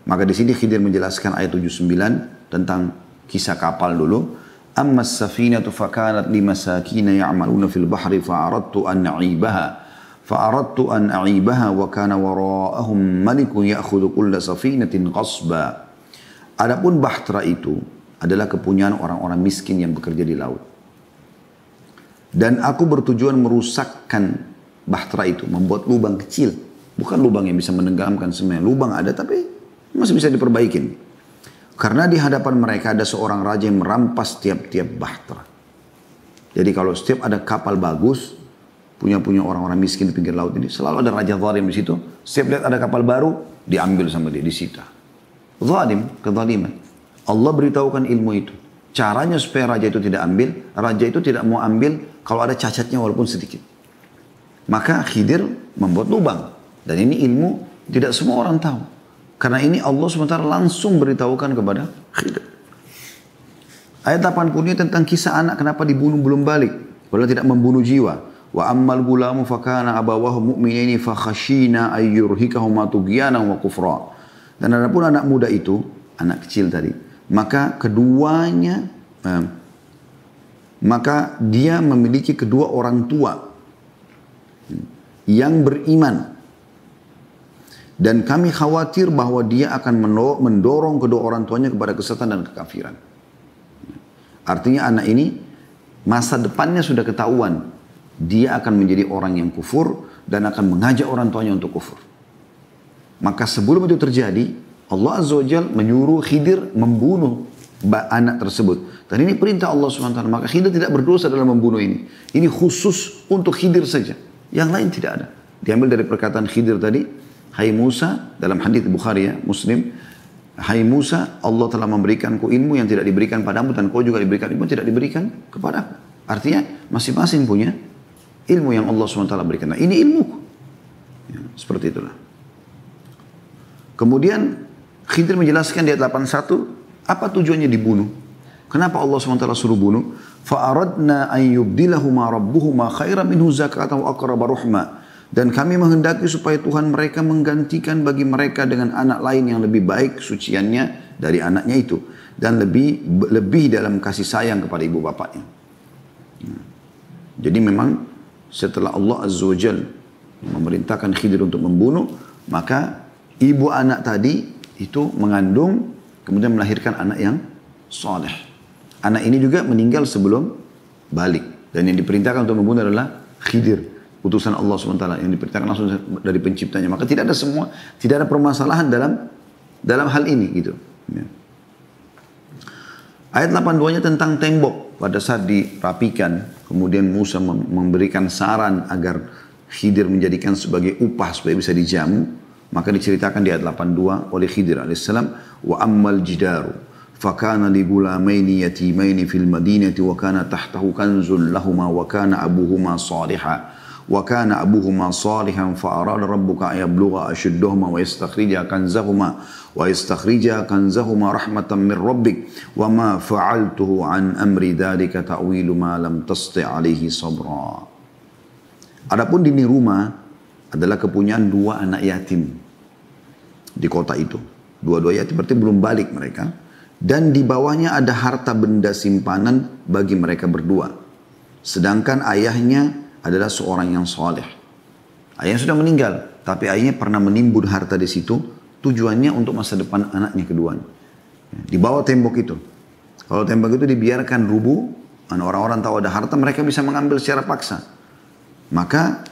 Maka di sini Khidir menjelaskan ayat 79 tentang kisah kapal dulu. Amma as-safinatu fakanat limasakina ya'maluna fil bahri fa'aradtu an a'ibaha wa kana wara'ahum malikun ya'khudhu kulla safinatin qasba. Adapun bahtera itu adalah kepunyaan orang-orang miskin yang bekerja di laut. Dan aku bertujuan merusakkan bahtera itu, membuat lubang kecil. Bukan lubang yang bisa menenggelamkan semuanya. Lubang ada tapi masih bisa diperbaikin. Karena di hadapan mereka ada seorang raja yang merampas tiap-tiap bahtera. Jadi kalau setiap ada kapal bagus, punya orang-orang miskin di pinggir laut ini, selalu ada raja zalim di situ. Setiap lihat ada kapal baru, diambil sama dia, disita. Zalim, kezaliman. Allah beritahukan ilmu itu. Caranya supaya raja itu tidak ambil, raja itu tidak mau ambil kalau ada cacatnya walaupun sedikit. Maka Khidir membuat lubang. Dan ini ilmu tidak semua orang tahu. Karena ini Allah SWT langsung beritahukan kepada Khidir. Ayat 80 ini tentang kisah anak kenapa dibunuh belum balik. Padahal tidak membunuh jiwa. Wa ammal gulamu fakana abawahu mu'minaini fakhashina ayyurhikahuma tughyanan wa kufra. Dan adapun anak muda itu, anak kecil tadi, maka keduanya, maka dia memiliki kedua orang tua yang beriman. Dan kami khawatir bahwa dia akan mendorong kedua orang tuanya kepada kesesatan dan kekafiran. Artinya anak ini masa depannya sudah ketahuan. Dia akan menjadi orang yang kufur dan akan mengajak orang tuanya untuk kufur. Maka sebelum itu terjadi, Allah Azza wa Jalla menyuruh Khidir membunuh anak tersebut. Dan ini perintah Allah SWT. Maka Khidir tidak berdosa dalam membunuh ini. Ini khusus untuk Khidir saja. Yang lain tidak ada. Diambil dari perkataan Khidir tadi. Hai Musa, dalam hadis Bukhari ya, Muslim. Hai Musa, Allah telah memberikanku ilmu yang tidak diberikan padamu. Dan kau juga diberikan ilmu yang tidak diberikan kepadaku. Artinya masing-masing punya ilmu yang Allah SWT berikan. Nah ini ilmuku. Ya, seperti itulah. Kemudian Khidir menjelaskan di ayat 81, apa tujuannya dibunuh? Kenapa Allah SWT suruh bunuh? Fa'aradna an yubdilahuma rabbuhuma khairan minhu zakatan wa aqraba ruhma. Dan kami menghendaki supaya Tuhan mereka menggantikan bagi mereka dengan anak lain yang lebih baik suciannya dari anaknya itu. Dan lebih dalam kasih sayang kepada ibu bapaknya. Jadi memang setelah Allah Azza wa Jalla memerintahkan Khidir untuk membunuh, maka ibu anak tadi itu mengandung, kemudian melahirkan anak yang soleh. Anak ini juga meninggal sebelum balik. Dan yang diperintahkan untuk membunuh adalah Khidir. Utusan Allah SWT yang diperintahkan langsung dari penciptanya. Maka tidak ada permasalahan dalam hal ini gitu. Ya. Ayat 82-nya tentang tembok. Pada saat dirapikan, kemudian Musa memberikan saran agar Khidir menjadikan sebagai upah supaya bisa dijamu. Maka diceritakan di ayat 82 oleh Khidir alaihissalam. Wa ammal jidaru fakana li gulamaini yatimaini fil madinati wa kana tahtahu kanzul lahuma wa kana abuhuma salihah. وَكَانَ أَبُوهُمَا صَالِحًا فَأَرَادَ رَبُّكَ أَن يَبْلُغَا أَشُدَّهُمَا وَيَسْتَخْرِجَا كَنزَهُمَا رَحْمَةً مِّن رَّبِّكَ وَمَا فَعَلْتُهُ عَنْ أَمْرِ ذَلِكَ تَأْوِيلُ مَا لَمْ تَسْطِع عَلَيْهِ صَبْرًا. Adapun di rumah adalah kepunyaan dua anak yatim di kota itu. Dua-dua yatim berarti belum balik mereka. Dan di bawahnya ada harta benda simpanan bagi mereka berdua. Sedangkan ayahnya adalah seorang yang soleh. Ayahnya sudah meninggal, tapi ayahnya pernah menimbun harta di situ, tujuannya untuk masa depan anaknya keduanya. Di bawah tembok itu. Kalau tembok itu dibiarkan rubuh, orang-orang tahu ada harta, mereka bisa mengambil secara paksa. Maka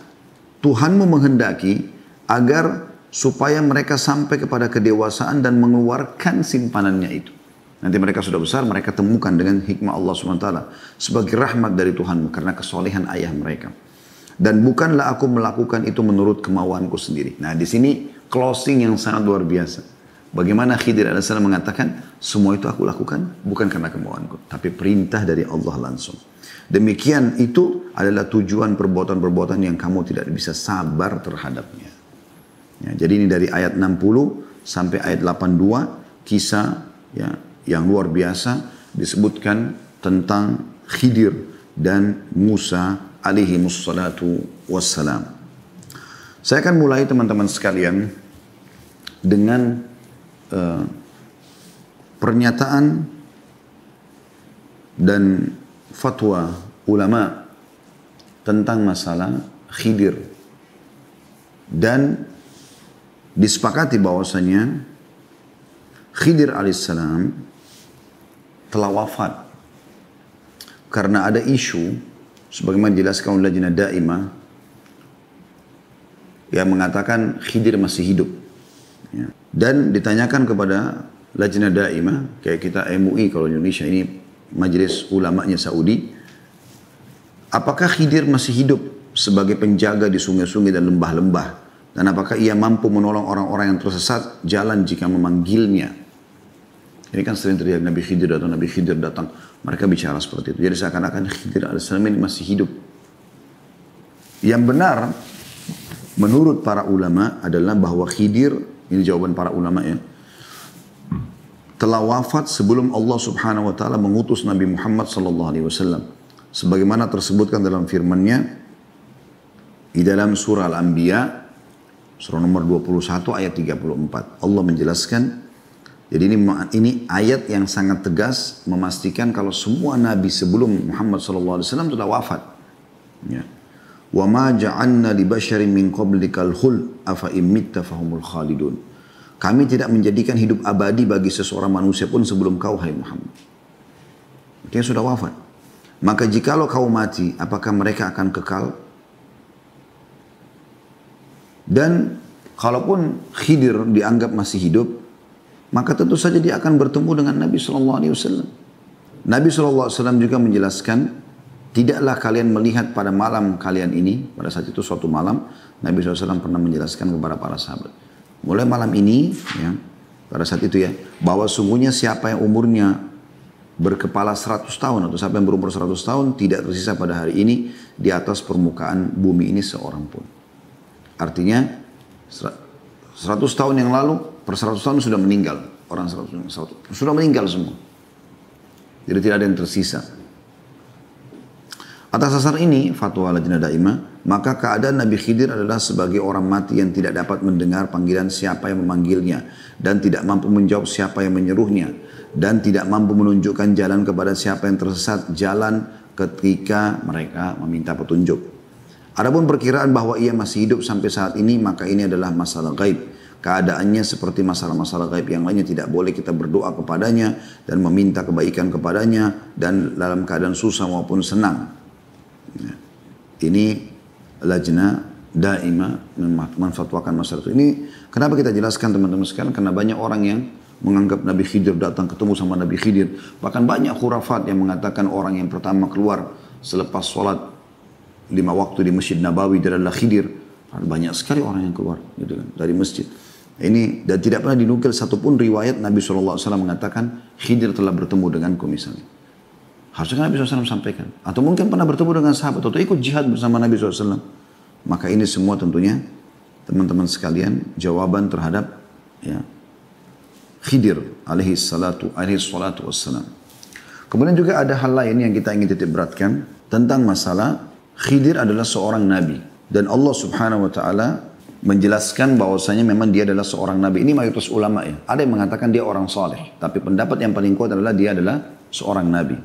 Tuhanmu menghendaki agar supaya mereka sampai kepada kedewasaan dan mengeluarkan simpanannya itu. Nanti mereka sudah besar, mereka temukan dengan hikmah Allah SWT. Sebagai rahmat dari Tuhanmu karena kesolehan ayah mereka. Dan bukanlah aku melakukan itu menurut kemauanku sendiri. Nah di sini closing yang sangat luar biasa. Bagaimana Khidir AS mengatakan, semua itu aku lakukan bukan karena kemauanku. Tapi perintah dari Allah langsung. Demikian itu adalah tujuan perbuatan-perbuatan yang kamu tidak bisa sabar terhadapnya. Ya, jadi ini dari ayat 60 sampai ayat 82, kisah ya, yang luar biasa disebutkan tentang Khidir dan Musa alaihi mussalatu wassalam. Saya akan mulai teman-teman sekalian dengan uh, pernyataan dan fatwa ulama tentang masalah Khidir, dan disepakati bahwasanya Khidir alaihissalam telah wafat karena ada isu sebagaimana dijelaskan oleh Lajnah Daimah yang mengatakan Khidir masih hidup, ya. Dan ditanyakan kepada Lajnah Daimah, kayak kita MUI kalau Indonesia ini majelis ulamanya Saudi, apakah Khidir masih hidup sebagai penjaga di sungai-sungai dan lembah-lembah, dan apakah ia mampu menolong orang-orang yang tersesat jalan jika memanggilnya? Ini kan sering terjadi, Nabi Khidir datang, mereka bicara seperti itu. Jadi seakan-akan Khidir alaihissalam ini masih hidup. Yang benar menurut para ulama adalah bahwa Khidir, ini jawaban para ulama ya, telah wafat sebelum Allah Subhanahu wa taala mengutus Nabi Muhammad sallallahu alaihi wasallam. Sebagaimana tersebutkan dalam firman-Nya di dalam surah Al-Anbiya surah nomor 21 ayat 34. Allah menjelaskan, jadi ini ayat yang sangat tegas memastikan kalau semua nabi sebelum Muhammad sallallahu alaihi wasallam telah wafat. Ya. Wa ma ja'alna li basyarin min qablikal khuld afa in mitta fahumul khalidun. Kami tidak menjadikan hidup abadi bagi seseorang manusia pun sebelum kau, hai Muhammad. Dia sudah wafat. Maka jikalau kau mati, apakah mereka akan kekal? Dan kalaupun Khidir dianggap masih hidup, maka tentu saja dia akan bertemu dengan Nabi SAW. Nabi SAW juga menjelaskan, tidaklah kalian melihat pada malam kalian ini, pada saat itu suatu malam, Nabi SAW pernah menjelaskan kepada para sahabat, mulai malam ini, ya, pada saat itu ya, bahwa sungguhnya siapa yang umurnya berkepala 100 tahun atau siapa yang berumur 100 tahun tidak tersisa pada hari ini di atas permukaan bumi ini seorang pun. Artinya 100 tahun yang lalu, per 100 tahun sudah meninggal. Orang 100 sudah meninggal semua. Jadi tidak ada yang tersisa. Atas dasar ini, fatwa Lajnah Daimah, maka keadaan Nabi Khidir adalah sebagai orang mati yang tidak dapat mendengar panggilan siapa yang memanggilnya, dan tidak mampu menjawab siapa yang menyeruhnya, dan tidak mampu menunjukkan jalan kepada siapa yang tersesat jalan ketika mereka meminta petunjuk. Adapun perkiraan bahwa ia masih hidup sampai saat ini, maka ini adalah masalah gaib. Keadaannya seperti masalah-masalah gaib yang lainnya, tidak boleh kita berdoa kepadanya dan meminta kebaikan kepadanya dan dalam keadaan susah maupun senang. Ini Lajnah Daimah menfatwakan masalah itu. Ini kenapa kita jelaskan teman-teman sekalian? Karena banyak orang yang menganggap Nabi Khidir datang ketemu sama Nabi Khidir. Bahkan banyak khurafat yang mengatakan orang yang pertama keluar selepas sholat 5 waktu di Masjid Nabawi adalah Khidir. Banyak sekali orang yang keluar gitu kan, dari masjid. Ini dan tidak pernah dinukil satupun riwayat Nabi SAW mengatakan Khidir telah bertemu denganku misalnya. Harusnya Nabi SAW sampaikan. Atau mungkin pernah bertemu dengan sahabat atau ikut jihad bersama Nabi SAW. Maka ini semua tentunya teman-teman sekalian jawaban terhadap ya, Khidir alaihi salatu wassalam. Kemudian juga ada hal lain yang kita ingin titik beratkan tentang masalah Khidir adalah seorang nabi. Dan Allah Subhanahu wa ta'ala menjelaskan bahwasanya memang dia adalah seorang nabi. Ini mayoritas ulama ya. Ada yang mengatakan dia orang saleh. Tapi pendapat yang paling kuat adalah dia adalah seorang nabi.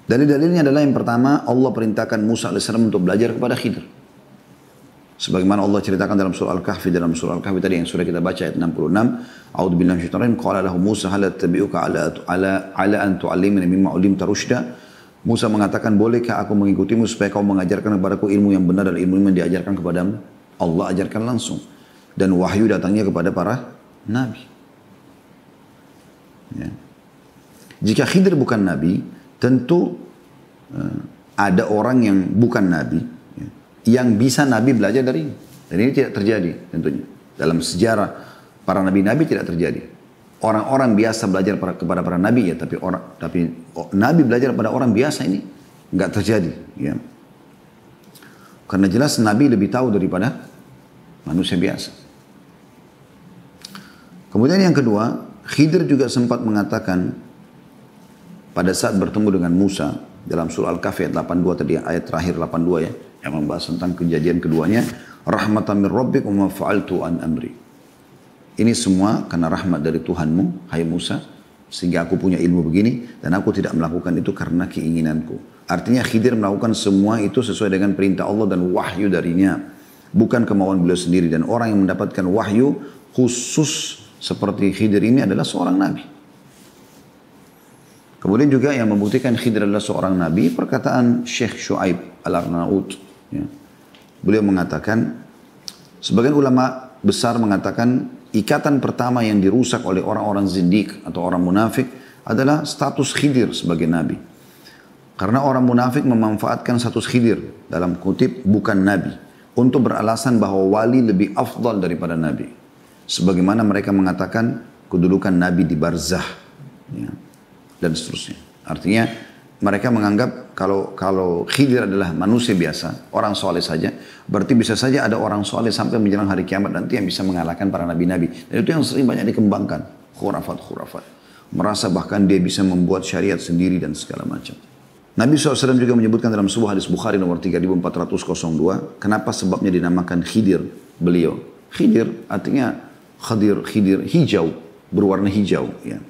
Dari dalilnya adalah yang pertama, Allah perintahkan Musa AS untuk belajar kepada Khidir. Sebagaimana Allah ceritakan dalam surah Al-Kahfi, tadi yang sudah kita baca ayat 66. A'udzubillahi minasyaitonir rajim. Qala lahu Musa hal attabi'uka ala an tu'allimani mimma 'ullimta rusyda. Musa mengatakan, bolehkah aku mengikutimu supaya kau mengajarkan kepadaku ilmu yang benar dan ilmu yang diajarkan kepadamu? Allah ajarkan langsung. Dan wahyu datangnya kepada para nabi. Ya. Jika Khidir bukan nabi, tentu ada orang yang bukan nabi ya, yang bisa nabi belajar dari ini. Dan ini tidak terjadi tentunya. Dalam sejarah para nabi-nabi tidak terjadi. Orang-orang biasa belajar kepada para nabi ya, tapi nabi belajar pada orang biasa ini nggak terjadi ya. Karena jelas nabi lebih tahu daripada manusia biasa. Kemudian yang kedua, Khidir juga sempat mengatakan pada saat bertemu dengan Musa dalam surah Al-Kahfi ayat 82 tadi, ayat terakhir 82 ya, yang membahas tentang kejadian keduanya, rahmatan min rabbik wa ma fa'altu an amri. ini semua karena rahmat dari Tuhanmu, hai Musa, sehingga aku punya ilmu begini, dan aku tidak melakukan itu karena keinginanku. Artinya Khidir melakukan semua itu sesuai dengan perintah Allah dan wahyu darinya, bukan kemauan beliau sendiri. Dan orang yang mendapatkan wahyu khusus seperti Khidir ini adalah seorang nabi. Kemudian juga yang membuktikan Khidir adalah seorang nabi, perkataan Syekh Shu'aib Al-Arnaud. Ya. Beliau mengatakan, sebagian ulama besar mengatakan, ikatan pertama yang dirusak oleh orang-orang zindik atau orang munafik adalah status Khidir sebagai nabi. Karena orang munafik memanfaatkan status Khidir, dalam kutip bukan nabi, untuk beralasan bahwa wali lebih afdal daripada nabi. Sebagaimana mereka mengatakan kedudukan nabi di barzah. Ya. Dan seterusnya. Artinya mereka menganggap kalau Khidir adalah manusia biasa, orang soleh saja, berarti bisa saja ada orang soleh sampai menjelang hari kiamat nanti yang bisa mengalahkan para nabi-nabi. Dan itu yang sering banyak dikembangkan. Khurafat. Merasa bahkan dia bisa membuat syariat sendiri dan segala macam. Nabi SAW juga menyebutkan dalam sebuah hadis Bukhari nomor 3402, kenapa sebabnya dinamakan Khidir beliau. Khidir artinya Khidir, hijau, berwarna hijau. Ya.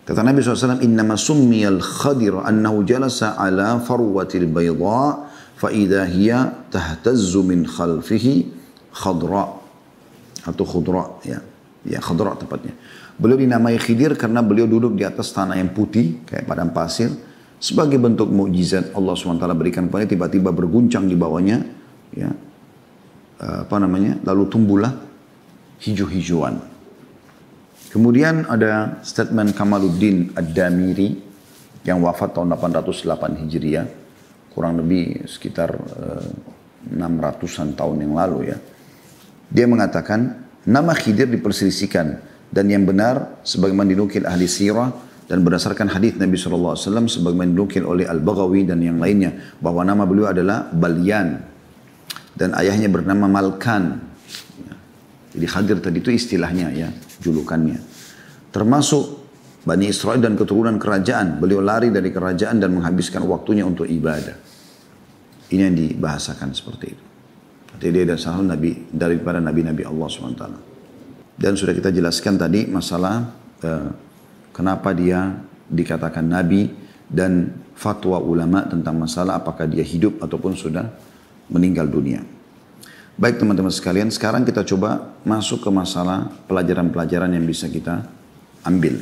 Kata Nabi SAW, innama summiyal khadir annahu jalasa ala farwatil bayda fa'idha hiya tahtazzu min khalfihi khadra atau khudra. Ya, khadra tepatnya. Beliau dinamai Khidir karena beliau duduk di atas tanah yang putih, kayak padang pasir. Sebagai bentuk mukjizat Allah SWT berikan kepada tiba-tiba berguncang di bawahnya. Ya, lalu tumbuhlah hijau-hijauan. Kemudian ada statement Kamaluddin Ad-Damiri yang wafat tahun 808 Hijriah, kurang lebih sekitar 600-an tahun yang lalu ya. Dia mengatakan nama Khidir diperselisihkan dan yang benar sebagaimana dinukil ahli sirah dan berdasarkan hadis Nabi SAW sebagaimana dinukil oleh Al-Baghawi dan yang lainnya bahwa nama beliau adalah Balyan dan ayahnya bernama Malkan. Jadi Khidir tadi itu istilahnya ya, julukannya. Termasuk Bani Israel dan keturunan kerajaan. Beliau lari dari kerajaan dan menghabiskan waktunya untuk ibadah. Ini yang dibahasakan seperti itu. Jadi dia adalah salah nabi daripada nabi-nabi Allah SWT. Dan sudah kita jelaskan tadi masalah kenapa dia dikatakan nabi dan fatwa ulama tentang masalah apakah dia hidup ataupun sudah meninggal dunia. Baik teman-teman sekalian, sekarang kita coba masuk ke masalah pelajaran-pelajaran yang bisa kita ambil.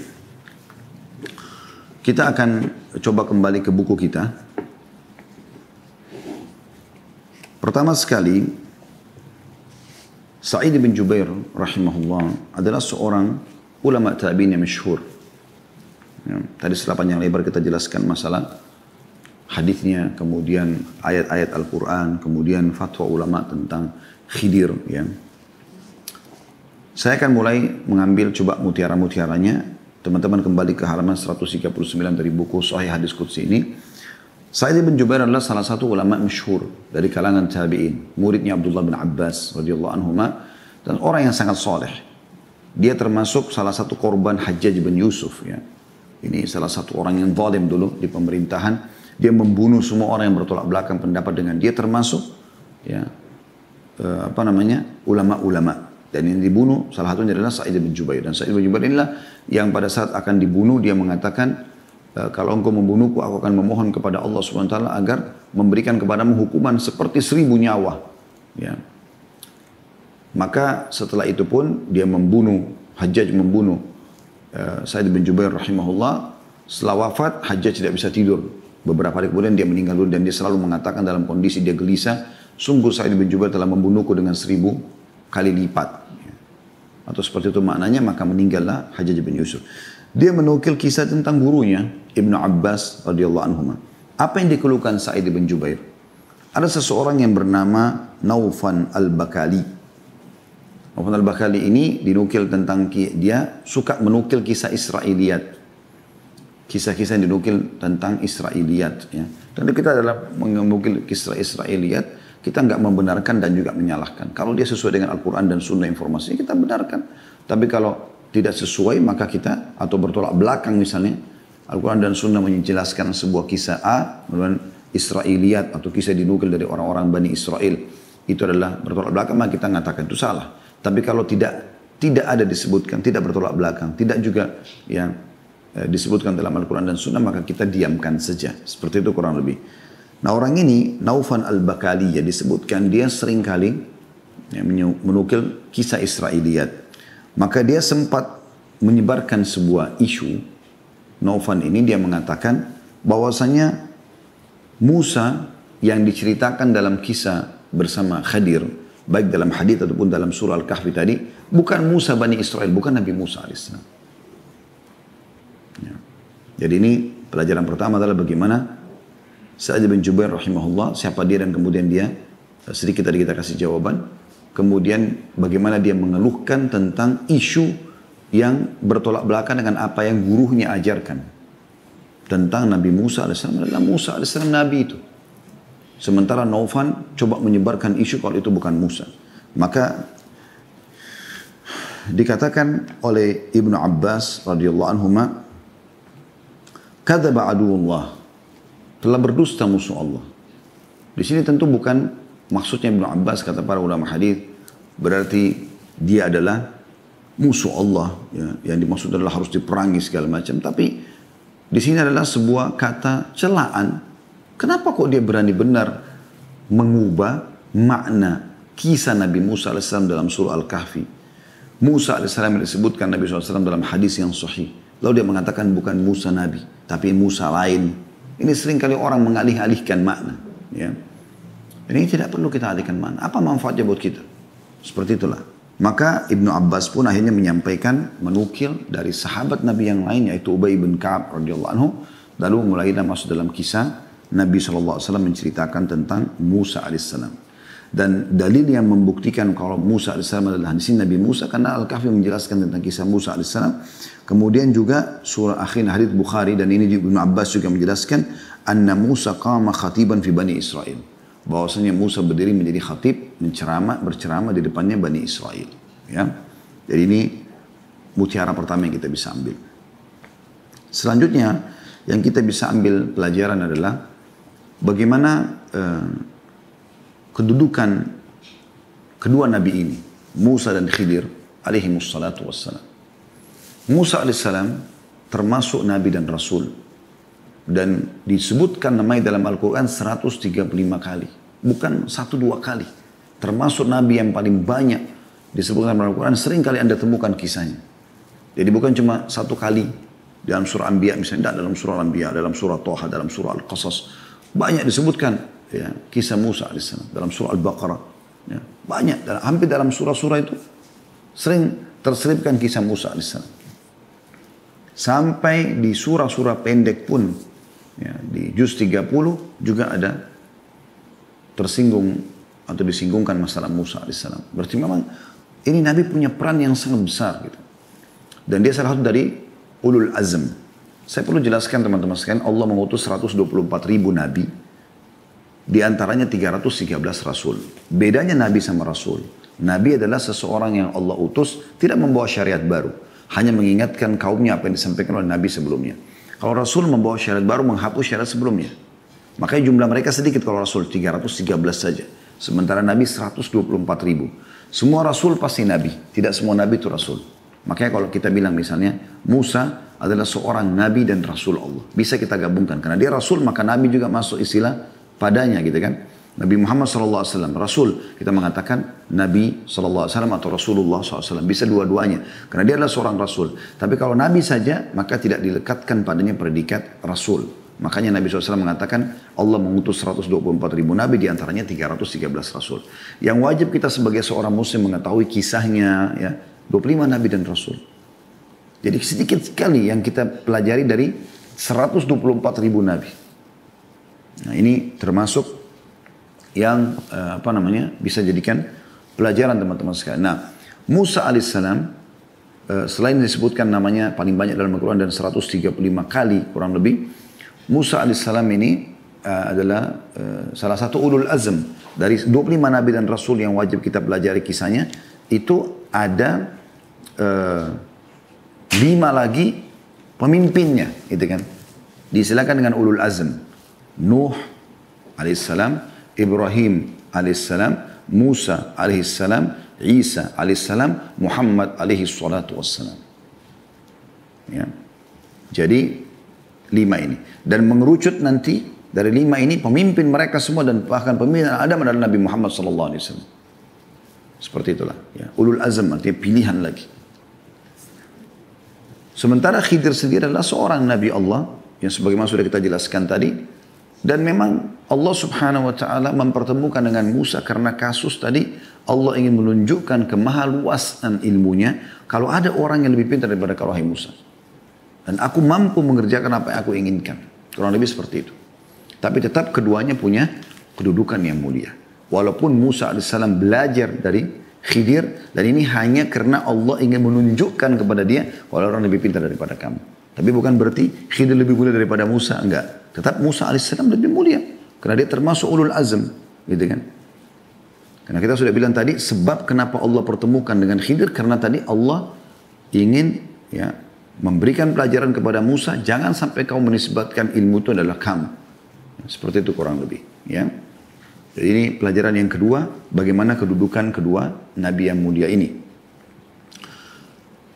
Kita akan coba kembali ke buku kita. Pertama sekali, Sa'id bin Jubair rahimahullah adalah seorang ulama tabi'in yang masyhur. Ya, tadi setelah panjang lebar kita jelaskan masalah hadisnya, kemudian ayat-ayat Al-Quran, kemudian fatwa ulama tentang Khidir. Ya. Saya akan mulai mengambil coba mutiara-mutiaranya. Teman-teman kembali ke halaman 139 dari buku Sahih Hadis Qudsi ini. Sa'id bin Jubair adalah salah satu ulama masyhur dari kalangan tabi'in. Muridnya Abdullah bin Abbas radhiyallahu anhuma dan orang yang sangat soleh. Dia termasuk salah satu korban Hajjaj bin Yusuf. Ya. Ini salah satu orang yang zalim dulu di pemerintahan. Dia membunuh semua orang yang bertolak belakang pendapat dengan dia, termasuk ya, ulama-ulama. Dan yang dibunuh salah satunya adalah Sa'id bin Jubair. Dan Sa'id bin Jubair inilah yang pada saat akan dibunuh dia mengatakan, kalau engkau membunuhku aku akan memohon kepada Allah SWT agar memberikan kepadamu hukuman seperti 1000 nyawa. Ya. Maka setelah itu pun dia membunuh, Hajjaj membunuh Sa'id bin Jubair rahimahullah. Setelah wafat Hajjaj tidak bisa tidur. Beberapa hari kemudian dia meninggal dunia dan dia selalu mengatakan dalam kondisi dia gelisah, sungguh Sa'id bin Jubair telah membunuhku dengan 1000 kali lipat. Atau seperti itu maknanya, maka meninggallah Hajjaj bin Yusuf. Dia menukil kisah tentang gurunya Ibnu Abbas radhiyallahu anhu. Apa yang dikeluhkan Sa'id bin Jubair? Ada seseorang yang bernama Naufan al-Bakali. Naufan al-Bakali ini dinukil tentang dia suka menukil kisah Israiliyat. Kisah-kisah yang dinukil tentang Israiliyat. Ya. Dan kita dalam menukil kisah Israiliyat, kita nggak membenarkan dan juga menyalahkan. Kalau dia sesuai dengan Al-Quran dan Sunnah informasinya, kita benarkan. Tapi kalau tidak sesuai, maka kita, atau bertolak belakang misalnya, Al-Quran dan Sunnah menjelaskan sebuah kisah A, kemudian Israiliyat atau kisah dinukil dari orang-orang Bani Israel, itu adalah bertolak belakang, maka kita mengatakan itu salah. Tapi kalau tidak tidak ada disebutkan, tidak bertolak belakang, tidak juga yang disebutkan dalam Al-Quran dan Sunnah, maka kita diamkan saja. Seperti itu kurang lebih. Nah orang ini, Naufal al-Bakaliyah disebutkan, dia seringkali menukil kisah Israiliyat. Maka dia sempat menyebarkan sebuah isu. Naufal ini dia mengatakan bahwasanya Musa yang diceritakan dalam kisah bersama Khadir, baik dalam hadis ataupun dalam surah Al-Kahfi tadi, bukan Musa Bani Israel, bukan Nabi Musa AS. Ya. Jadi ini pelajaran pertama adalah bagaimana Sa'id bin Jubair rahimahullah, siapa dia dan kemudian dia, sedikit tadi kita kasih jawaban, kemudian bagaimana dia mengeluhkan tentang isu yang bertolak belakang dengan apa yang gurunya ajarkan. Tentang Nabi Musa AS adalah Musa AS Nabi itu. Sementara Naufal coba menyebarkan isu kalau itu bukan Musa. Maka dikatakan oleh Ibnu Abbas radhiyallahu anhuma, kadzaba aduwwullah, telah berdusta musuh Allah. Di sini tentu bukan maksudnya Ibnu Abbas, kata para ulama hadis, berarti dia adalah musuh Allah, ya, yang dimaksud adalah harus diperangi segala macam. Tapi di sini adalah sebuah kata celaan. Kenapa kok dia berani benar mengubah makna kisah Nabi Musa AS dalam surah Al-Kahfi? Musa AS disebutkan Nabi SAW dalam hadis yang sahih. Lalu dia mengatakan bukan Musa Nabi, tapi Musa lain. Ini seringkali orang mengalih-alihkan makna. Ya. Ini tidak perlu kita alihkan makna. Apa manfaatnya buat kita? Seperti itulah. Maka Ibnu Abbas pun akhirnya menyampaikan, menukil dari sahabat Nabi yang lain, yaitu Ubay bin Ka'ab radhiyallahu anhu. Lalu mulai masuk dalam kisah Nabi SAW menceritakan tentang Musa AS. Dan dalil yang membuktikan kalau Musa AS adalah di sini Nabi Musa, karena Al-Kahfi menjelaskan tentang kisah Musa AS. Kemudian juga surah akhir hadits Bukhari, dan ini Ibnu Abbas juga menjelaskan, anna Musa qama khatiban fi Bani Israel. Bahwasanya Musa berdiri menjadi khatib, berceramah di depannya Bani Israel. Ya. Jadi ini mutiara pertama yang kita bisa ambil. Selanjutnya yang kita bisa ambil pelajaran adalah bagaimana kedudukan kedua nabi ini, Musa dan Khidir alaihimussalatu wassalam. Musa alaihissalam termasuk nabi dan rasul, dan disebutkan namanya dalam Al-Quran 135 kali, bukan 1-2 kali. Termasuk nabi yang paling banyak disebutkan dalam Al-Quran, sering kali Anda temukan kisahnya. Jadi bukan cuma 1 kali dalam surah Anbiya misalnya, dalam surah Anbiya, dalam surah Toha, dalam surah Al-Qasas. Banyak disebutkan ya, kisah Musa AS dalam surah Al-Baqarah. Ya, banyak, hampir dalam surah-surah itu sering terselipkan kisah Musa AS. Sampai di surah-surah pendek pun, ya, di juz 30 juga ada tersinggung atau disinggungkan masalah Musa AS. Berarti memang ini Nabi punya peran yang sangat besar gitu. Dan dia salah satu dari ulul azm. Saya perlu jelaskan teman-teman sekalian, Allah mengutus 124.000 nabi, di antaranya 313 rasul. Bedanya nabi sama rasul. Nabi adalah seseorang yang Allah utus tidak membawa syariat baru, hanya mengingatkan kaumnya apa yang disampaikan oleh nabi sebelumnya. Kalau rasul membawa syariat baru, menghapus syariat sebelumnya. Makanya jumlah mereka sedikit kalau rasul, 313 saja. Sementara nabi 124.000. Semua rasul pasti nabi, tidak semua nabi itu rasul. Makanya kalau kita bilang misalnya Musa adalah seorang nabi dan rasul Allah, bisa kita gabungkan karena dia rasul, maka nabi juga masuk istilah padanya gitu kan. Nabi Muhammad SAW rasul, kita mengatakan Nabi SAW atau Rasulullah SAW, bisa dua-duanya karena dia adalah seorang rasul. Tapi kalau nabi saja maka tidak dilekatkan padanya predikat rasul. Makanya Nabi SAW mengatakan Allah mengutus 124.000 nabi, diantaranya 313 rasul. Yang wajib kita sebagai seorang muslim mengetahui kisahnya ya, 25 nabi dan rasul. Jadi sedikit sekali yang kita pelajari dari 124.000 nabi. Nah ini termasuk yang bisa jadikan pelajaran teman-teman sekalian. Nah Musa alaihissalam selain disebutkan namanya paling banyak dalam Al-Quran dan 135 kali kurang lebih, Musa alaihissalam ini adalah salah satu ulul azm dari 25 nabi dan rasul yang wajib kita pelajari kisahnya. Itu ada 5 lagi pemimpinnya, gitu kan? Disilakan dengan ulul azm. Nuh alaihissalam, Ibrahim alaihissalam, Musa alaihissalam, Isa alaihissalam, Muhammad alaihi salatu wassalam. Ya. Jadi 5 ini. Dan mengerucut nanti dari 5 ini pemimpin mereka semua dan bahkan pemimpin Adam adalah Nabi Muhammad sallallahu alaihi wasallam. Seperti itulah. Ya. Ulul azm artinya pilihan lagi. Sementara Khidir sendiri adalah seorang Nabi Allah yang sebagaimana sudah kita jelaskan tadi. Dan memang Allah subhanahu wa ta'ala mempertemukan dengan Musa karena kasus tadi Allah ingin menunjukkan kemahaluasan ilmunya kalau ada orang yang lebih pintar daripada kau wahai Musa. Dan aku mampu mengerjakan apa yang aku inginkan. Kurang lebih seperti itu. Tapi tetap keduanya punya kedudukan yang mulia. Walaupun Musa alaihissalam belajar dari Khidir dan ini hanya karena Allah ingin menunjukkan kepada dia kalau orang lebih pintar daripada kamu. Tapi bukan berarti Khidir lebih mulia daripada Musa, enggak. Tetap Musa alaihissalam lebih mulia. Karena dia termasuk ulul azm. Gitu kan. Karena kita sudah bilang tadi, sebab kenapa Allah pertemukan dengan Khidir, karena tadi Allah ingin ya memberikan pelajaran kepada Musa, jangan sampai kau menisbatkan ilmu itu adalah kamu. Seperti itu kurang lebih. Ya. Jadi ini pelajaran yang kedua, bagaimana kedudukan kedua Nabi yang mulia ini.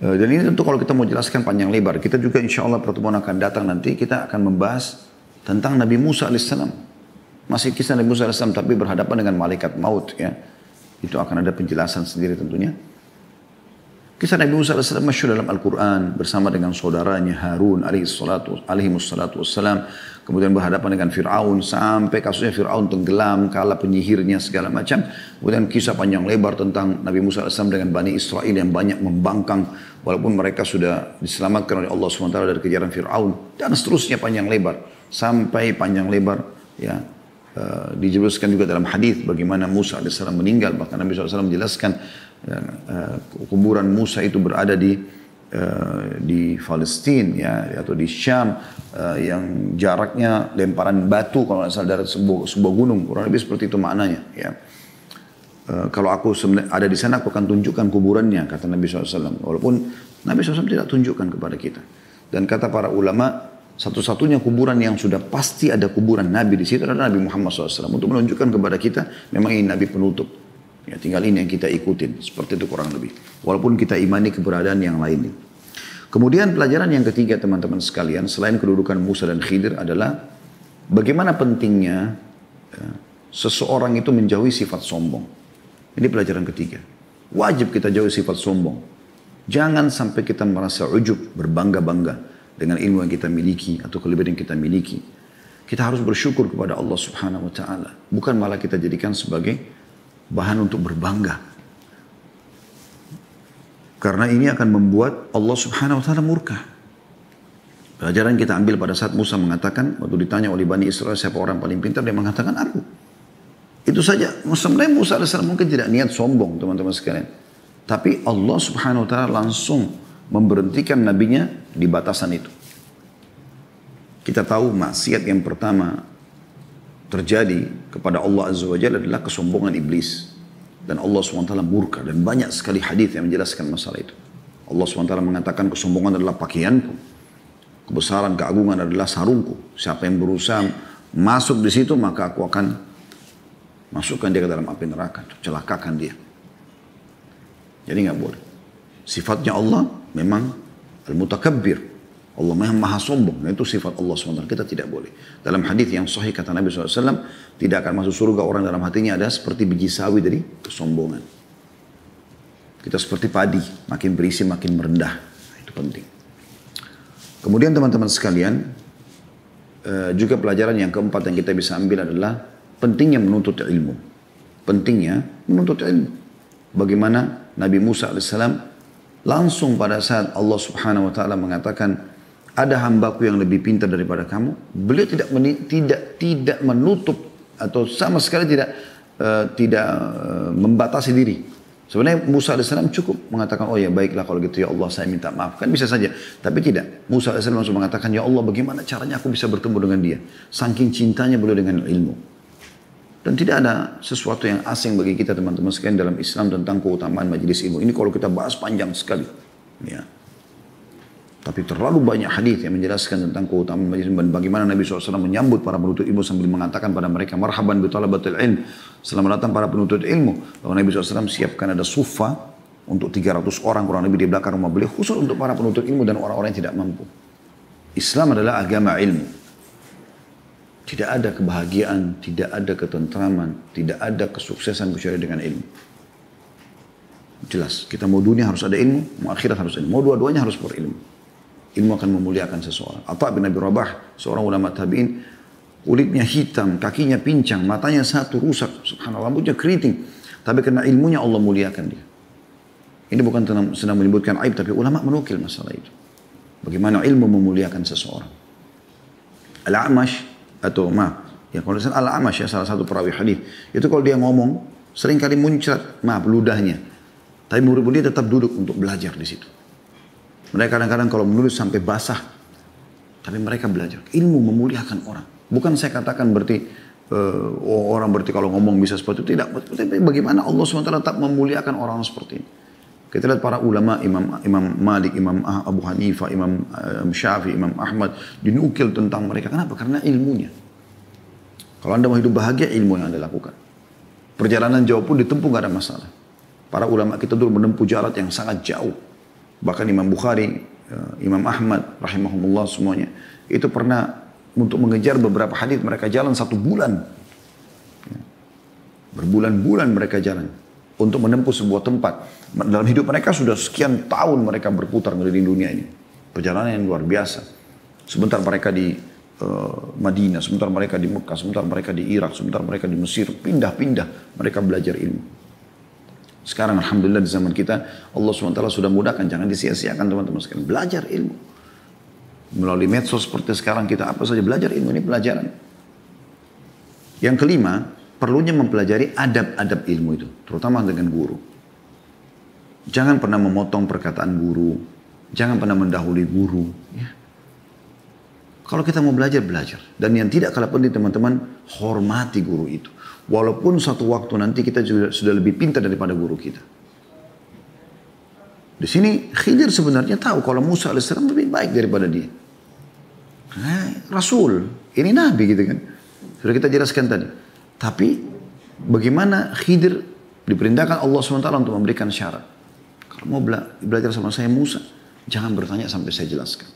Dan ini tentu kalau kita mau jelaskan panjang lebar, kita juga insya Allah pertemuan akan datang nanti, kita akan membahas tentang Nabi Musa alaihissalam. Masih kisah Nabi Musa alaihissalam tapi berhadapan dengan malaikat maut ya. Itu akan ada penjelasan sendiri tentunya. Kisah Nabi Musa alaihissalam masyhur dalam Al-Quran bersama dengan saudaranya Harun alaihissalatu wassalam. Kemudian berhadapan dengan Fir'aun sampai kasusnya Fir'aun tenggelam, kalah penyihirnya segala macam. Kemudian kisah panjang lebar tentang Nabi Musa alaihissalam dengan Bani Israel yang banyak membangkang. Walaupun mereka sudah diselamatkan oleh Allah SWT dari kejaran Fir'aun. Dan seterusnya panjang lebar. Sampai panjang lebar ya. Dijelaskan juga dalam hadis bagaimana Musa alaihissalam meninggal. Bahkan Nabi SAW menjelaskan kuburan Musa itu berada di Palestina ya atau di Syam yang jaraknya lemparan batu kalau nggak salah dari sebuah gunung, kurang lebih seperti itu maknanya ya. Kalau aku ada di sana aku akan tunjukkan kuburannya kata Nabi SAW, walaupun Nabi SAW tidak tunjukkan kepada kita. Dan kata para ulama satu-satunya kuburan yang sudah pasti ada kuburan Nabi di situ adalah Nabi Muhammad SAW untuk menunjukkan kepada kita memang ini Nabi penutup. Ya, tinggal ini yang kita ikutin. Seperti itu kurang lebih. Walaupun kita imani keberadaan yang lain. Kemudian pelajaran yang ketiga teman-teman sekalian. Selain kedudukan Musa dan Khidir adalah. Bagaimana pentingnya seseorang itu menjauhi sifat sombong. Ini pelajaran ketiga. Wajib kita jauhi sifat sombong. Jangan sampai kita merasa ujub, berbangga-bangga dengan ilmu yang kita miliki atau kelebihan yang kita miliki. Kita harus bersyukur kepada Allah Subhanahu wa taala. Bukan malah kita jadikan sebagai bahan untuk berbangga. Karena ini akan membuat Allah Subhanahu wa taala murka. Pelajaran kita ambil pada saat Musa mengatakan, waktu ditanya oleh Bani Israel siapa orang paling pintar, dia mengatakan aku. Itu saja. Sebenarnya Musa alaihissalam mungkin tidak niat sombong teman-teman sekalian. Tapi Allah Subhanahu wa taala langsung memberhentikan nabinya di batasan itu. Kita tahu maksiat yang pertama terjadi kepada Allah Azza wa Jalla adalah kesombongan iblis. Dan Allah SWT murka. Dan banyak sekali hadis yang menjelaskan masalah itu. Allah SWT mengatakan kesombongan adalah pakaianku. Kebesaran, keagungan adalah sarungku. Siapa yang berusaha masuk di situ maka aku akan masukkan dia ke dalam api neraka. Celakakan dia. Jadi nggak boleh. Sifatnya Allah memang al-mutakabbir. Allah maha sombong. Nah, itu sifat Allah SWT. Kita tidak boleh. Dalam hadis yang sahih kata Nabi SAW, tidak akan masuk surga orang dalam hatinya ada seperti biji sawi dari kesombongan. Kita seperti padi. Makin berisi makin merendah. Nah, itu penting. Kemudian teman-teman sekalian, juga pelajaran yang keempat yang kita bisa ambil adalah pentingnya menuntut ilmu. Pentingnya menuntut ilmu. Bagaimana Nabi Musa alaihissalam langsung pada saat Allah Subhanahu wa taala mengatakan ada hambaku yang lebih pintar daripada kamu, beliau tidak menutup atau sama sekali tidak membatasi diri. Sebenarnya Musa alaihissalam cukup mengatakan, oh ya baiklah kalau gitu ya Allah saya minta maaf. Kan bisa saja. Tapi tidak. Musa alaihissalam langsung mengatakan, ya Allah bagaimana caranya aku bisa bertemu dengan dia. Saking cintanya beliau dengan ilmu. Dan tidak ada sesuatu yang asing bagi kita teman-teman sekalian dalam Islam tentang keutamaan majelis ilmu. Ini kalau kita bahas panjang sekali. Ya. Tapi Tapi terlalu banyak hadis yang menjelaskan tentang keutamaan majlis ilmu dan bagaimana Nabi SAW menyambut para penuntut ilmu sambil mengatakan pada mereka, marhaban bi talabatil ilm. Selamat datang para penuntut ilmu. Lalu Nabi SAW siapkan ada sufa untuk 300 orang kurang lebih di belakang rumah beliau, khusus untuk para penuntut ilmu dan orang-orang yang tidak mampu. Islam adalah agama ilmu. Tidak ada kebahagiaan, tidak ada ketentraman, tidak ada kesuksesan kecuali dengan ilmu. Jelas, kita mau dunia harus ada ilmu, mau akhirat harus ilmu, mau dua-duanya harus berilmu. Ilmu akan memuliakan seseorang. Atha bin Abi Rabah, seorang ulama tabi'in, kulitnya hitam, kakinya pincang, matanya satu rusak, subhanallah, rambutnya keriting. Tapi karena ilmunya Allah muliakan dia. Ini bukan sedang menyebutkan aib, tapi ulama menukil masalah itu. Bagaimana ilmu memuliakan seseorang. Al-A'mash, atau ya kalau misalnya Al-A'mash ya, salah satu perawi hadis, itu kalau dia ngomong, sering kali muncrat, ludahnya. Tapi murid-murid tetap duduk untuk belajar di situ. Mereka kadang-kadang kalau menulis sampai basah, tapi mereka belajar. Ilmu memuliakan orang. Bukan saya katakan berarti orang berarti kalau ngomong bisa seperti itu. Tidak. Tapi bagaimana Allah SWT tetap memuliakan orang seperti ini. Kita lihat para ulama, Imam Malik, Imam Abu Hanifah, Imam Syafi'i, Imam Ahmad, dinukil tentang mereka. Kenapa? Karena ilmunya. Kalau Anda mau hidup bahagia, ilmu yang Anda lakukan. Perjalanan jauh pun ditempuh gak ada masalah. Para ulama kita dulu menempuh jalan yang sangat jauh. Bahkan Imam Bukhari, Imam Ahmad, rahimahumullah semuanya. Itu pernah untuk mengejar beberapa hadis mereka jalan 1 bulan. Berbulan-bulan mereka jalan. Untuk menempuh sebuah tempat. Dalam hidup mereka sudah sekian tahun mereka berputar mengelilingi dunia ini. Perjalanan yang luar biasa. Sebentar mereka di Madinah, sebentar mereka di Mekah, sebentar mereka di Irak, sebentar mereka di Mesir. Pindah-pindah mereka belajar ilmu. Sekarang alhamdulillah di zaman kita Allah SWT sudah mudahkan, jangan disia-siakan teman-teman sekalian. Belajar ilmu. Melalui medsos seperti sekarang kita apa saja belajar ilmu, ini pelajaran. Yang kelima, perlunya mempelajari adab-adab ilmu itu, terutama dengan guru. Jangan pernah memotong perkataan guru, jangan pernah mendahului guru. Ya. Kalau kita mau belajar, belajar. Dan yang tidak kalah penting teman-teman, hormati guru itu. Walaupun satu waktu nanti kita juga sudah lebih pintar daripada guru kita. Di sini Khidir sebenarnya tahu kalau Musa alaihissalam lebih baik daripada dia. Rasul, ini Nabi gitu kan. Sudah kita jelaskan tadi. Tapi bagaimana Khidir diperintahkan Allah SWT untuk memberikan syarat. Kalau mau belajar sama saya Musa, jangan bertanya sampai saya jelaskan.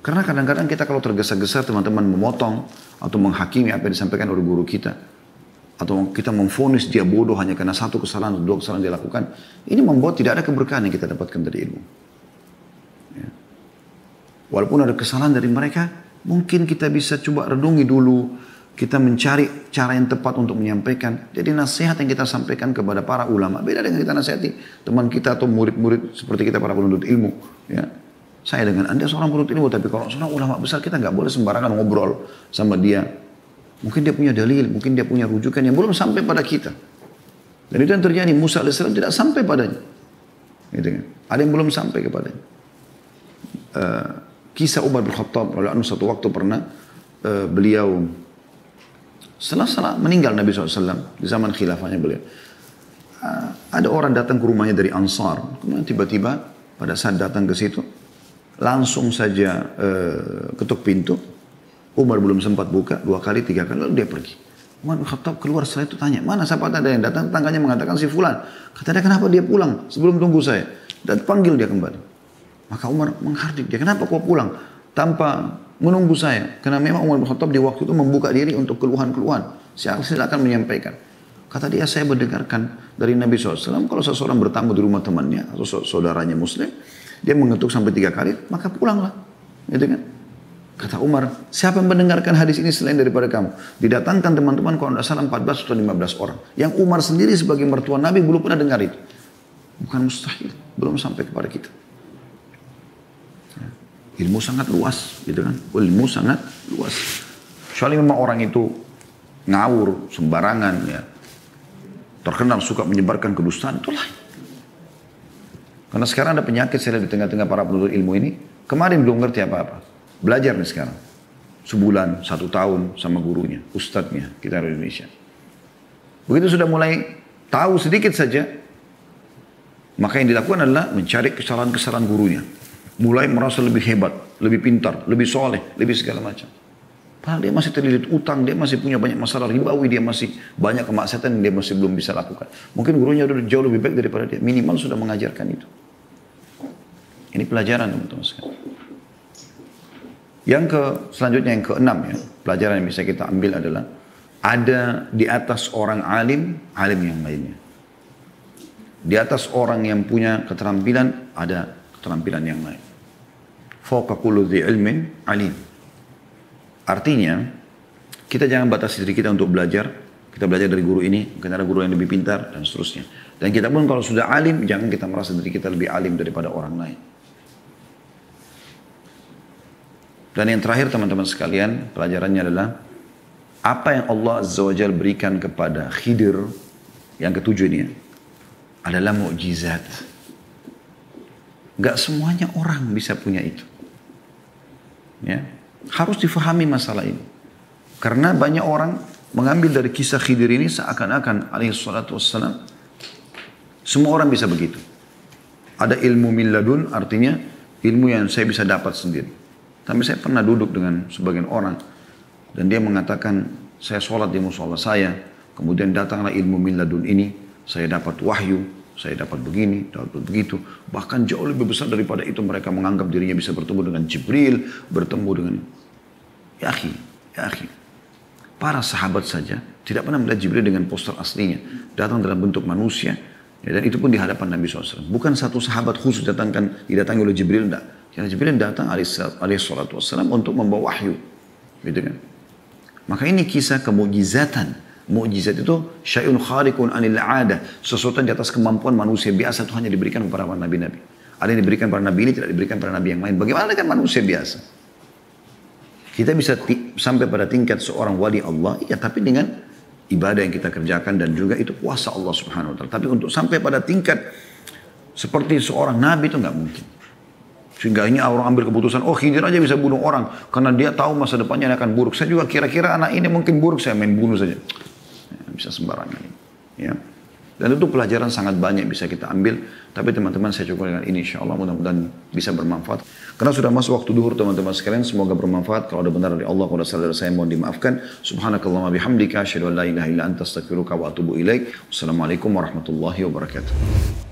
Karena kadang-kadang kita kalau tergesa-gesa teman-teman memotong atau menghakimi apa yang disampaikan oleh guru kita. Atau kita memvonis dia bodoh hanya karena 1 kesalahan atau 2 kesalahan dia lakukan. Ini membuat tidak ada keberkahan yang kita dapatkan dari ilmu. Ya. Walaupun ada kesalahan dari mereka, mungkin kita bisa coba renungi dulu. Kita mencari cara yang tepat untuk menyampaikan. Jadi nasihat yang kita sampaikan kepada para ulama. Beda dengan kita nasihati teman kita atau murid-murid seperti kita para penuntut ilmu. Ya. Saya dengan Anda seorang penuntut ilmu. Tapi kalau seorang ulama besar kita nggak boleh sembarangan ngobrol sama dia. Mungkin dia punya dalil, mungkin dia punya rujukan yang belum sampai pada kita. Dan itu yang terjadi, Musa AS tidak sampai padanya. Gitu kan? Ada yang belum sampai kepadanya. Kisah Umar bin Khattab, satu waktu pernah beliau, setelah meninggal Nabi SAW, di zaman khilafahnya beliau, ada orang datang ke rumahnya dari Ansar. Kemudian tiba-tiba pada saat datang ke situ, langsung saja ketuk pintu. Umar belum sempat buka 2 kali, 3 kali, lalu dia pergi. Umar bin Khattab keluar setelah itu tanya, mana siapa ada yang datang? Tangganya mengatakan si fulan. Kata dia, kenapa dia pulang sebelum tunggu saya? Dan panggil dia kembali. Maka Umar menghardik dia, kenapa kau pulang tanpa menunggu saya? Karena memang Umar bin Khattab di waktu itu membuka diri untuk keluhan-keluhan. Silakan menyampaikan. Kata dia, saya mendengarkan dari Nabi SAW, kalau seseorang bertamu di rumah temannya atau saudaranya muslim, dia mengetuk sampai 3 kali, maka pulanglah. Gitu kan? Kata Umar, siapa yang mendengarkan hadis ini selain daripada kamu? Didatangkan teman-teman kalau tidak salah 14 atau 15 orang. Yang Umar sendiri sebagai mertua Nabi belum pernah dengar itu. Bukan mustahil, belum sampai kepada kita. Ilmu sangat luas, gitu kan? Ilmu sangat luas. Kecuali memang orang itu ngawur, sembarangan, ya. Terkenal suka menyebarkan kedustaan, itulah. Karena sekarang ada penyakit saya lihat di tengah-tengah para penuntut ilmu ini. Kemarin belum ngerti apa-apa. Belajar nih sekarang. Sebulan, 1 tahun sama gurunya, ustadznya kita di Indonesia. Begitu sudah mulai tahu sedikit saja, maka yang dilakukan adalah mencari kesalahan-kesalahan gurunya. mulai merasa lebih hebat, lebih pintar, lebih soleh, lebih segala macam. Padahal dia masih terlilit utang, dia masih punya banyak masalah ribawi, dia masih banyak kemaksiatan yang dia masih belum bisa lakukan. Mungkin gurunya udah jauh lebih baik daripada dia, minimal sudah mengajarkan itu. Ini pelajaran teman-teman sekalian. Selanjutnya yang keenam ya, pelajaran yang bisa kita ambil adalah ada di atas orang alim, alim yang lainnya. Di atas orang yang punya keterampilan, ada keterampilan yang lain. Fawqa kulli dzi ilmin alim. Artinya, kita jangan batasi diri kita untuk belajar. Kita belajar dari guru ini, mungkin ada guru yang lebih pintar, dan seterusnya. Dan kita pun kalau sudah alim, jangan kita merasa diri kita lebih alim daripada orang lain. Dan yang terakhir teman-teman sekalian, pelajarannya adalah apa yang Allah Azza wa Jalla berikan kepada Khidir, yang ketujuh ini ya, adalah mukjizat. Gak semuanya orang bisa punya itu. Ya, harus difahami masalah ini. Karena banyak orang mengambil dari kisah Khidir ini seakan-akan alaihi salatu wassalam, semua orang bisa begitu. Ada ilmu min ladun, artinya ilmu yang saya bisa dapat sendiri. Tapi saya pernah duduk dengan sebagian orang dan dia mengatakan, saya sholat di musola saya, kemudian datanglah ilmu min ladun ini, saya dapat wahyu, saya dapat begini, dapat begitu. Bahkan jauh lebih besar daripada itu, mereka menganggap dirinya bisa bertemu dengan Jibril, bertemu dengan... Ya akhi, para sahabat saja tidak pernah melihat Jibril dengan poster aslinya. Datang dalam bentuk manusia, ya, dan itu pun di hadapan Nabi SAW. Bukan satu sahabat khusus didatangi oleh Jibril, tidak. Karena Jibril datang alaihi salatu wassalam untuk membawa wahyu. Gitu kan. Maka ini kisah kemujizatan. Mukjizat itu syai'un khariqun anil 'ada, sesuatu yang di atas kemampuan manusia biasa itu hanya diberikan kepada para nabi-nabi. Ada yang diberikan pada nabi ini, tidak diberikan pada nabi yang lain. Bagaimana dengan manusia biasa? Kita bisa sampai pada tingkat seorang wali Allah, ya, tapi dengan ibadah yang kita kerjakan dan juga itu kuasa Allah Subhanahu wa taala. Tapi untuk sampai pada tingkat seperti seorang nabi itu nggak mungkin. Sehingga ini orang ambil keputusan, oh Khidir aja bisa bunuh orang karena dia tahu masa depannya akan buruk. Saya juga kira-kira anak ini mungkin buruk, saya main bunuh saja. Bisa sembarangan. Ya. Dan itu pelajaran sangat banyak bisa kita ambil. Tapi teman-teman saya cukup dengan ini insya Allah mudah-mudahan bisa bermanfaat. Karena sudah masuk waktu duhur teman-teman sekalian. Semoga bermanfaat. Kalau ada benar dari Allah, kalau ada salah dari saya mohon dimaafkan. Subhanakallahumma bihamdika asyhadu an la ilaha illa anta astaghfiruka wa atubu ilaik. Wassalamualaikum warahmatullahi wabarakatuh.